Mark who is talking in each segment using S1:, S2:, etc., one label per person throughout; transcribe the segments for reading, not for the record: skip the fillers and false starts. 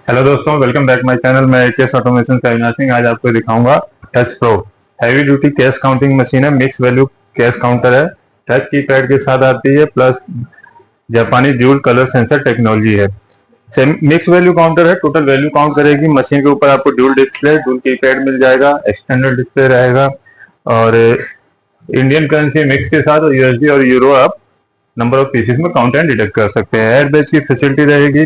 S1: Hello दोस्तों, welcome back my channel. मैं AKS automation से अविनाश सिंह। आज आपको दिखाऊंगा touch pro heavy duty cash counting machine है। मिक्स वैल्यू कैश काउंटर है। टच कीपैड के साथ आती है, प्लस जापानी ड्यूल कलर सेंसर टेक्नोलॉजी है। मिक्स वैल्यू काउंटर है, टोटल वैल्यू काउंट करेगी। मशीन के ऊपर आपको ड्यूल डिस्प्ले, ड्यूल कीपैड मिल जाएगा, एक्सटर्नल डिस्प्ले रहेगा और इंडियन करेंसी मिक्स के साथ यूएसडी और यूरो आप नंबर ऑफ पीसेस में काउंट एंड डिटेक्ट कर सकते हैं। एयर बैच की फैसिलिटी रहेगी।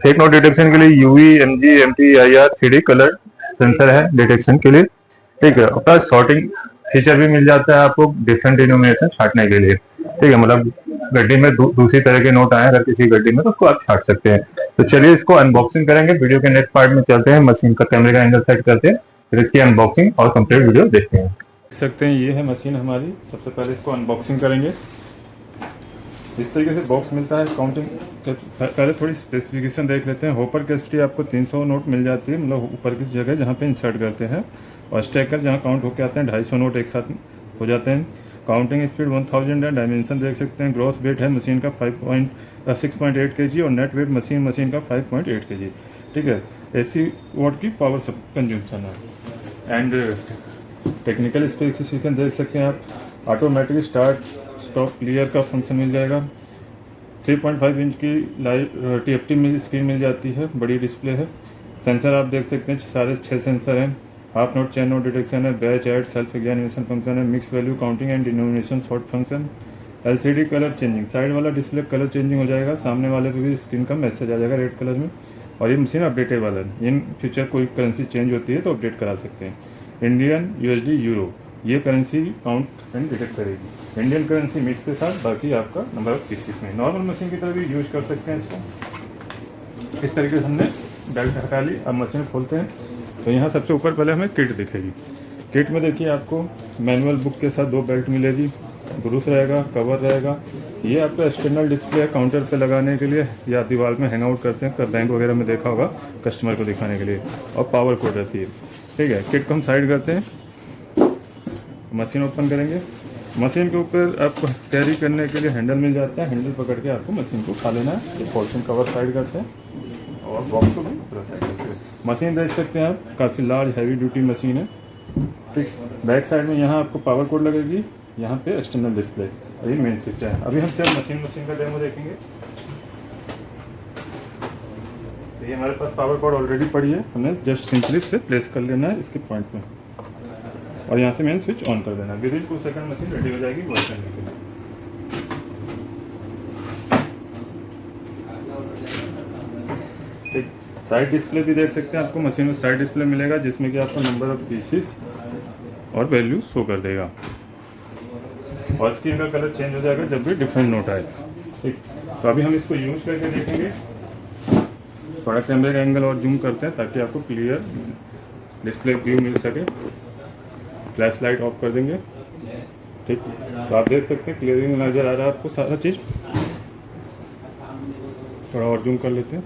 S1: फेक नोट डिटेक्शन के लिए UV, MG, MT, IR, 3D colour sensor है डिटेक्शन के लिए। ठीक है, और प्लस सॉर्टिंग फीचर भी मिल जाता है आपको डिफरेंट डिनोमिनेशन छांटने के लिए। ठीक है, मतलब गड्डी में दूसरी तरह के नोट आए अगर किसी गड्डी में, तो उसको आप छांट सकते हैं। तो चलिए इसको अनबॉक्सिंग करेंगे। वीडियो के नेक्स्ट पार्ट में चलते हैं, मशीन का कैमरे का एंगल सेट करते हैं, फिर इसकी अनबॉक्सिंग और कंप्लीट वीडियो देखते हैं। देख सकते हैं ये है मशीन हमारी। सबसे पहले इसको अनबॉक्सिंग करेंगे। इस तरीके से बॉक्स मिलता है काउंटिंग के। पहले थोड़ी स्पेसिफिकेशन देख लेते हैं। होपर कैपेसिटी आपको 300 नोट मिल जाती है, मतलब ऊपर की जगह जहाँ पे इंसर्ट करते हैं। और स्टेकर जहाँ काउंट होकर आते हैं 250 नोट एक साथ हो जाते हैं। काउंटिंग स्पीड 1000 है। डायमेंशन देख सकते हैं। ग्रॉस वेट है मशीन का 6.8 kg और नेट वेट मशीन का 5.8 kg। ठीक है, 80 वाट की पावर कंज्यूमशन है। एंड टेक्निकल स्पेसिफिकेशन देख सकते हैं आप। ऑटोमेटिक स्टार्ट स्टॉप क्लियर का फंक्शन मिल जाएगा। 3.5 इंच की लाइव TFT में स्क्रीन मिल जाती है, बड़ी डिस्प्ले है। सेंसर आप देख सकते हैं, सारे 6 सेंसर हैं। Half note, chain note detection है, batch add, self examination function है, mix value counting and denomination sort function. LCD colour changing, side वाला डिस्प्ले कलर चेंजिंग हो जाएगा, सामने वाले पे भी स्क्रीन का मैसेज आ जाएगा रेड कलर में। और ये मशीन अपडेटेबल है, इन फ्यूचर कोई करेंसी चेंज होती है तो अपडेट करा सकते हैं। इंडियन, USD, यूरो, ये करेंसी काउंट एंड डिटेक्ट करेगी। इंडियन करेंसी मिक्स के साथ, बाकी आपका नंबर ऑफ पीसेस में। नॉर्मल मशीन की तरह भी यूज कर सकते हैं इसको। इस तरीके से हमने बेल्ट हटा ली। अब मशीन खोलते हैं तो यहाँ सबसे ऊपर पहले हमें किट दिखेगी। किट में देखिए आपको मैनुअल बुक के साथ 2 बेल्ट मिलेगी, ब्रूस रहेगा, कवर रहेगा। ये आपका एक्सटर्नल डिस्प्ले है काउंटर पे लगाने के लिए, या दीवार में हैंग आउट करते हैं, बैंक वगैरह में देखा होगा, कस्टमर को दिखाने के लिए। और पावर कोड रहती है। ठीक है, किट को हम साइड करते हैं, मशीन ओपन करेंगे। मशीन के ऊपर आपको कैरी करने के लिए हैंडल मिल जाता है। हैंडल पकड़ के आपको मशीन को उठा लेना है। ये पॉलिथीन कवर साइड करते हैं और बॉक्स को भी पूरा साइड करते हैं। मशीन देख सकते हैं आप, काफ़ी लार्ज हैवी ड्यूटी मशीन है। ठीक, बैक साइड में यहाँ आपको पावर कोड लगेगी, यहाँ पे एक्सटर्नल डिस्प्ले, ये मेन स्विच है। अभी हम चल मशीन का डेमो देखेंगे। तो ये हमारे पास पावर कोड ऑलरेडी पड़ी है, हमें जस्ट सिंपली इसे प्लेस कर लेना है इसके पॉइंट में, और यहाँ से मेन स्विच ऑन कर देना। With in 2 second machine ready हो जाएगी वर्क करने के लिए। ठीक, साइड डिस्प्ले भी देख सकते हैं। आपको मशीन में साइड डिस्प्ले मिलेगा, जिसमें कि आपको नंबर ऑफ पीसेस और वैल्यू शो कर देगा। और स्क्रीन का कलर चेंज हो जाएगा जब भी डिफरेंट नोट आए। ठीक, तो अभी हम इसको यूज करके देखेंगे। थोड़ा कैमरे का एंगल और जूम करते हैं ताकि आपको क्लियर डिस्प्ले व्यू मिल सके। फ्लैश लाइट ऑफ कर देंगे। ठीक, तो आप देख सकते हैं क्लियरिंग नज़र आ रहा है आपको सारा चीज़। थोड़ा और जूम कर लेते हैं।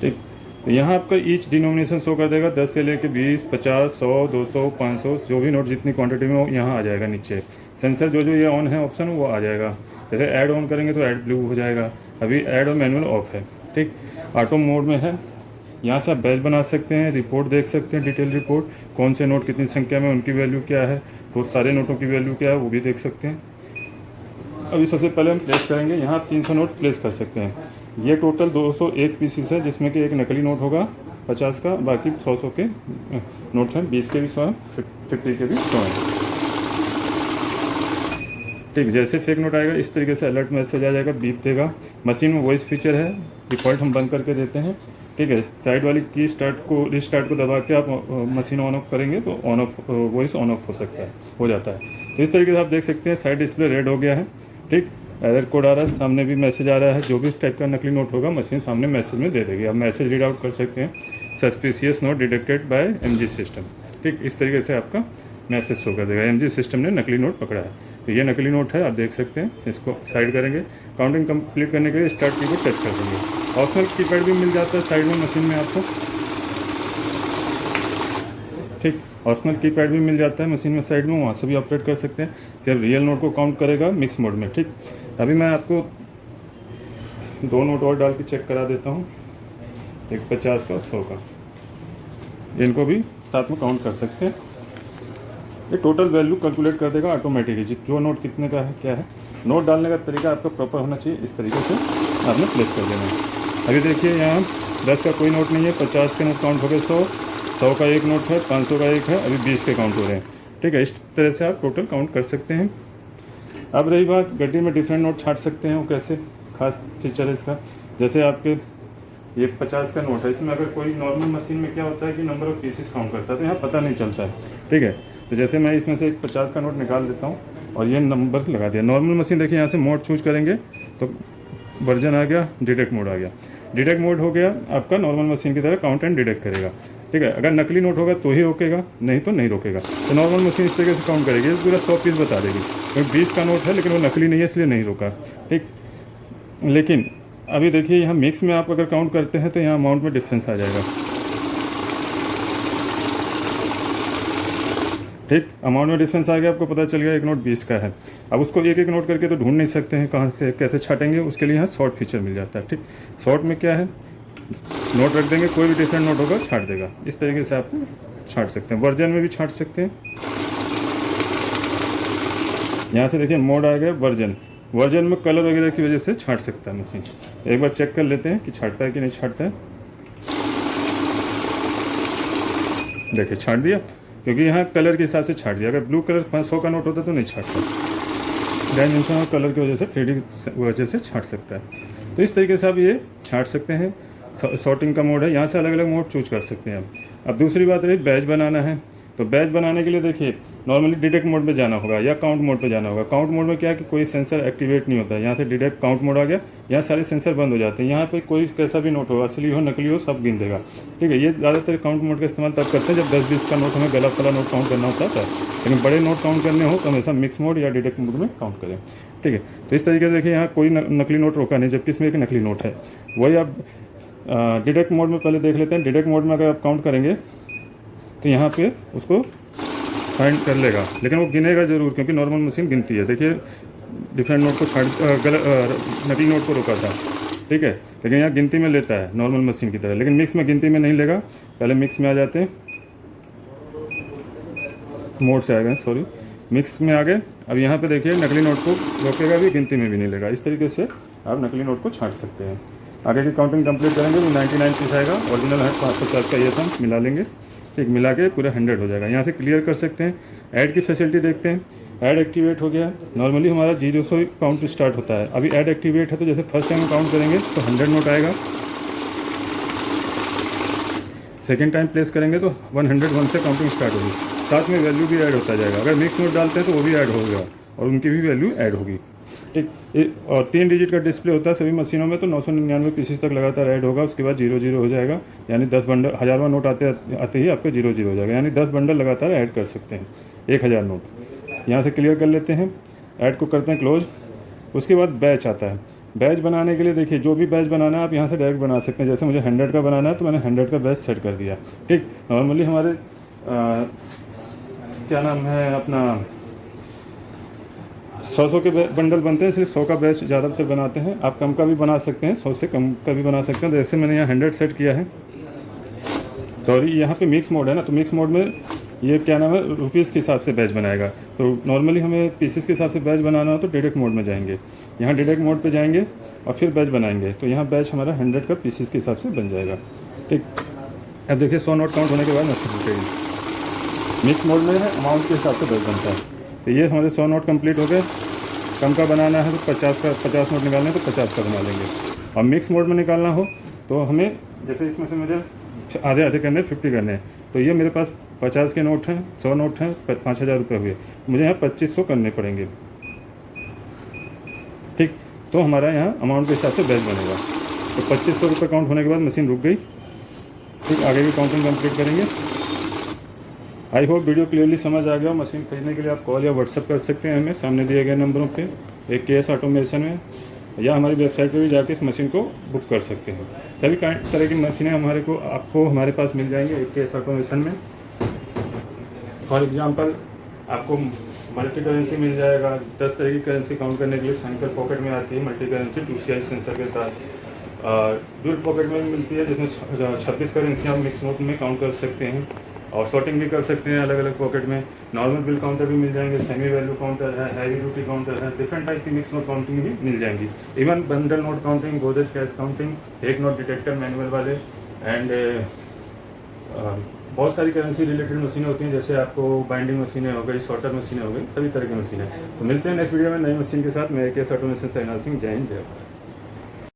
S1: ठीक, तो यहाँ आपका ईच डिनोमिनेशन शो कर देगा। 10 से लेकर 20, 50, 100, 200, 500, जो भी नोट जितनी क्वांटिटी में हो यहाँ आ जाएगा नीचे। सेंसर जो ये ऑन है ऑप्शन वो आ जाएगा। जैसे ऐड ऑन करेंगे तो ऐड ब्लू हो जाएगा। अभी ऐड और मैनुअल ऑफ है। ठीक, ऑटो मोड में है। यहाँ से आप बैच बना सकते हैं, रिपोर्ट देख सकते हैं, डिटेल रिपोर्ट, कौन से नोट कितनी संख्या में, उनकी वैल्यू क्या है, तो सारे नोटों की वैल्यू क्या है वो भी देख सकते हैं। अभी सबसे पहले हम प्लेस करेंगे। यहाँ आप 300 नोट प्लेस कर सकते हैं। ये टोटल 201 पीसीस है, जिसमें कि एक नकली नोट होगा 50 का, बाकी 100 के नोट हैं। 20 के भी 100 हैं, 50 के भी 100 हैं। ठीक, जैसे फेक नोट आएगा इस तरीके से अलर्ट मैसेज आ जाएगा, बीप देगा। मशीन में वॉइस फीचर है, डिफ़ॉल्ट हम बंद करके देते हैं। ठीक है, साइड वाली की रिस्टार्ट को दबा के आप मशीन ऑन ऑफ करेंगे तो on off voice on off हो सकता है, हो जाता है। तो इस तरीके से आप देख सकते हैं साइड डिस्प्ले रेड हो गया है। ठीक, एरर कोड आ रहा है, सामने भी मैसेज आ रहा है। जो भी इस टाइप का नकली नोट होगा मशीन सामने मैसेज में दे देगी। आप मैसेज रीड आउट कर सकते हैं, suspicious note detected by MG system. ठीक, इस तरीके से आपका मैसेज शो कर देगा, MG सिस्टम ने नकली नोट पकड़ा है। तो ये नकली नोट है, आप देख सकते हैं। इसको साइड करेंगे। काउंटिंग कंप्लीट करने के लिए स्टार्ट की को टच कर देंगे। ऑप्शनल कीपैड भी मिल जाता है साइड में मशीन में आपको। ठीक, ऑप्शनल कीपैड भी मिल जाता है मशीन में साइड में, वहाँ से भी ऑपरेट कर सकते हैं। सिर्फ रियल नोट को काउंट करेगा मिक्स मोड में। ठीक, अभी मैं आपको
S2: दो नोट और डाल के चेक करा देता हूँ, एक 50 का और 100 का। इनको भी साथ में काउंट कर सकते हैं। ये टोटल वैल्यू कैलकुलेट कर देगा ऑटोमेटिकली, जो नोट कितने का है क्या है। नोट डालने का तरीका आपका प्रॉपर होना चाहिए, इस तरीके से आपने प्लेस कर देना है। अभी देखिए यहाँ 10 का कोई नोट नहीं है, 50 के नोट काउंट हो गए, 100 का एक नोट है, 500 का एक है, अभी 20 के काउंट हो रहे हैं। ठीक है, इस तरह से आप टोटल काउंट कर सकते हैं। अब रही बात गड्डी में डिफरेंट नोट छाट सकते हैं, वो कैसे, खास फीचर है इसका। जैसे आपके ये 50 का नोट है, इसमें अगर कोई नॉर्मल मशीन में क्या होता है कि नंबर ऑफ पीसेस काउंट करता है, तो यहाँ पता नहीं चलता है। ठीक है, तो जैसे मैं इसमें से एक 50 का नोट निकाल देता हूँ और ये नंबर लगा दिया। नॉर्मल मशीन देखिए, यहाँ से मोड चूज करेंगे तो वर्जन आ गया, डिटेक्ट मोड आ गया। डिटेक्ट मोड हो गया आपका, नॉर्मल मशीन की तरह काउंट एंड डिटेक्ट करेगा। ठीक है, अगर नकली नोट होगा तो ही रोकेगा, नहीं तो नहीं रोकेगा। तो नॉर्मल मशीन इस तरीके से काउंट करेगी, पूरा 100 पीस बता देगी। क्योंकि 20 का नोट है लेकिन वो नकली नहीं है, इसलिए नहीं रोका। ठीक, लेकिन अभी देखिए यहाँ मिक्स में आप अगर काउंट करते हैं तो यहाँ अमाउंट में डिफरेंस आ जाएगा। ठीक, अमाउंट में डिफरेंस आ गया, आपको पता चल गया एक नोट 20 का है। अब उसको एक एक नोट करके तो ढूंढ नहीं सकते हैं, कहाँ से कैसे छाटेंगे, उसके लिए यहाँ सॉर्ट फीचर मिल जाता है। ठीक, सॉर्ट में क्या है, नोट रख देंगे, कोई भी डिफरेंट नोट होगा छाट देगा। इस तरीके से आप छाट सकते हैं, वर्जन में भी छाट सकते हैं। यहाँ से देखिए मोड आ गया वर्जन, वर्जन में कलर वगैरह की वजह से छाट सकता है मशीन। एक बार चेक कर लेते हैं कि छाटता है कि नहीं छाटता है। देखिए छाट दिया, क्योंकि यहाँ कलर के हिसाब से छाट दिया। अगर ब्लू कलर 500 का नोट होता तो नहीं छाटता, डायमेंशन और कलर की वजह से 3D वजह से छाट सकता है। तो इस तरीके से आप ये छाट सकते हैं। सॉर्टिंग का मोड है, यहाँ से अलग अलग मोड चूज कर सकते हैं आप। अब दूसरी बात रही बैच बनाना है, तो बैच बनाने के लिए देखिए नॉर्मली डिटेक्ट मोड में जाना होगा या काउंट मोड पे जाना होगा। काउंट मोड में क्या है कि कोई सेंसर एक्टिवेट नहीं होता है। यहाँ से डिटेक्ट काउंट मोड आ गया, यहाँ सारे सेंसर बंद हो जाते हैं। यहाँ पे कोई कैसा भी नोट हो, असली हो नकली हो, सब गिन देगा। ठीक है, ये ज़्यादातर काउंट मोड का इस्तेमाल तब करते हैं जब 10-20 का नोट हमें गला फला नोट काउंट करना होता है। लेकिन बड़े नोट काउंट करने हो तो हमेशा मिक्स मोड या डिटेक्ट मोड में काउंट करें। ठीक है, तो इस तरीके से देखिए यहाँ कोई नकली नोट रोका नहीं, जबकि इसमें एक नकली नोट है। वही आप डिटेक्ट मोड में पहले देख लेते हैं। डिटेक्ट मोड में अगर आप काउंट करेंगे तो यहाँ पे उसको फाइंड कर लेगा, लेकिन वो गिनेगा जरूर, क्योंकि नॉर्मल मशीन गिनती है। देखिए डिफरेंट नोट को नकली नोट को रोका था। ठीक है, लेकिन यहाँ गिनती में लेता है नॉर्मल मशीन की तरह, लेकिन मिक्स में गिनती में नहीं लेगा। पहले मिक्स में आ जाते हैं, मोड से आ गए, सॉरी मिक्स में आ गए। अब यहाँ पे देखिए नकली नोट को रोकेगा भी, गिनती में भी नहीं लेगा। इस तरीके से आप नकली नोट को छाट सकते हैं। आगे की काउंटिंग कंप्लीट करेंगे तो 99 पीस आएगा, ओरिजिनल है 550 का ये था, मिला लेंगे। ठीक, मिला के पूरा 100 हो जाएगा। यहाँ से क्लियर कर सकते हैं। ऐड की फैसिलिटी देखते हैं, ऐड एक्टिवेट हो गया। नॉर्मली हमारा 0 से काउंट स्टार्ट होता है, अभी ऐड एक्टिवेट है तो जैसे फर्स्ट टाइम काउंट करेंगे तो 100 नोट आएगा। सेकेंड टाइम प्लेस करेंगे तो 101 से काउंटिंग स्टार्ट होगी। साथ में वैल्यू भी ऐड होता जाएगा। अगर मिक्स नोट डालते हैं तो वो भी ऐड होगा और उनकी भी वैल्यू ऐड होगी। ठीक, और 3 डिजिट का डिस्प्ले होता है सभी मशीनों में, तो 999 पीसेस तक लगातार ऐड होगा। उसके बाद 00 हो जाएगा, यानी 10 बंडल, 1000वां नोट आते ही आपका 00 हो जाएगा, यानी 10 बंडल लगातार ऐड कर सकते हैं, 1000 नोट। यहाँ से क्लियर कर लेते हैं, ऐड को करते हैं क्लोज। उसके बाद बैच आता है। बैच बनाने के लिए देखिए जो भी बैच बनाना है आप यहाँ से डायरेक्ट बना सकते हैं। जैसे मुझे 100 का बनाना है तो मैंने 100 का बैच सेट कर दिया। ठीक, नॉर्मली हमारे क्या नाम है अपना 100 के बंडल बनते हैं, इसलिए 100 का बैच ज़्यादातर बनाते हैं। आप कम का भी बना सकते हैं, 100 से कम का भी बना सकते हैं। जैसे मैंने यहाँ 100 सेट किया है। सॉरी, यहाँ पे मिक्स मोड है ना, तो मिक्स मोड में ये क्या नाम है रुपीज़ के हिसाब से बैच बनाएगा। तो नॉर्मली हमें पीसेस के हिसाब से बैच बनाना हो तो डिटेक्ट मोड में जाएंगे, यहाँ डिटेक्ट मोड पे जाएंगे और फिर बैच बनाएंगे। तो यहाँ बैच हमारा 100 का पीसेस के हिसाब से बन जाएगा। ठीक, अब देखिए 100 नोट काउंट होने के बाद मशीन रुकेगी। मिक्स मोड में है, अमाउंट के हिसाब से बैच बनता है। तो ये हमारे 100 नोट कंप्लीट हो गए। कम का बनाना है तो 50 नोट निकालना है तो 50 का बना लेंगे। और मिक्स मोड में निकालना हो तो हमें, जैसे इसमें से मुझे आधे आधे करने 50 करने हैं, तो ये मेरे पास 50 के नोट हैं, 100 नोट हैं, 5000 रुपये हुए, मुझे यहाँ 2500 करने पड़ेंगे। ठीक, तो हमारा यहाँ अमाउंट के हिसाब से बैच बनेगा। तो 2500 रुपये काउंट होने के बाद मशीन रुक गई। ठीक, आगे की काउंटिंग कंप्लीट करेंगे। आई होप वीडियो क्लियरली समझ आ गया। मशीन खरीदने के लिए आप कॉल या व्हाट्सअप कर सकते हैं हमें सामने दिए गए नंबरों पे, एक केएस ऑटोमेशन में, या हमारी वेबसाइट पे भी जाके इस मशीन को बुक कर सकते हैं। सभी तरह की मशीनें आपको हमारे पास मिल जाएंगी एक केएस ऑटोमेशन में। फॉर एग्जांपल आपको मल्टी करेंसी मिल जाएगा। 10 तरह की करेंसी काउंट करने के लिए सैनिकल पॉकेट में आती है मल्टी करेंसी 2CI सेंसर के साथ। डुअल पॉकेट में भी मिलती है जिसमें 26 करेंसी आप मिक्स नोट में काउंट कर सकते हैं और सॉर्टिंग भी कर सकते हैं अलग अलग पॉकेट में। नॉर्मल बिल काउंटर भी मिल जाएंगे, सेमी वैल्यू काउंटर है, हैवी ड्यूटी काउंटर है, डिफरेंट टाइप की मिक्स नोट काउंटिंग भी मिल जाएंगी। Even bundle note counting, Godrej cash counting, एक नोट डिटेक्टर मैनुअल वाले एंड बहुत सारी करेंसी रिलेटेड मशीनें होती हैं, जैसे आपको बाइंडिंग मशीनें हो गई, सॉर्टर मशीनें हो गई, सभी तरह की मशीनें। तो मिलते हैं नेक्स्ट वीडियो में नई मशीन के साथ। मैं AKS ऑटोमेशन से अविनाश सिंह। जय हिंद, जय भारत।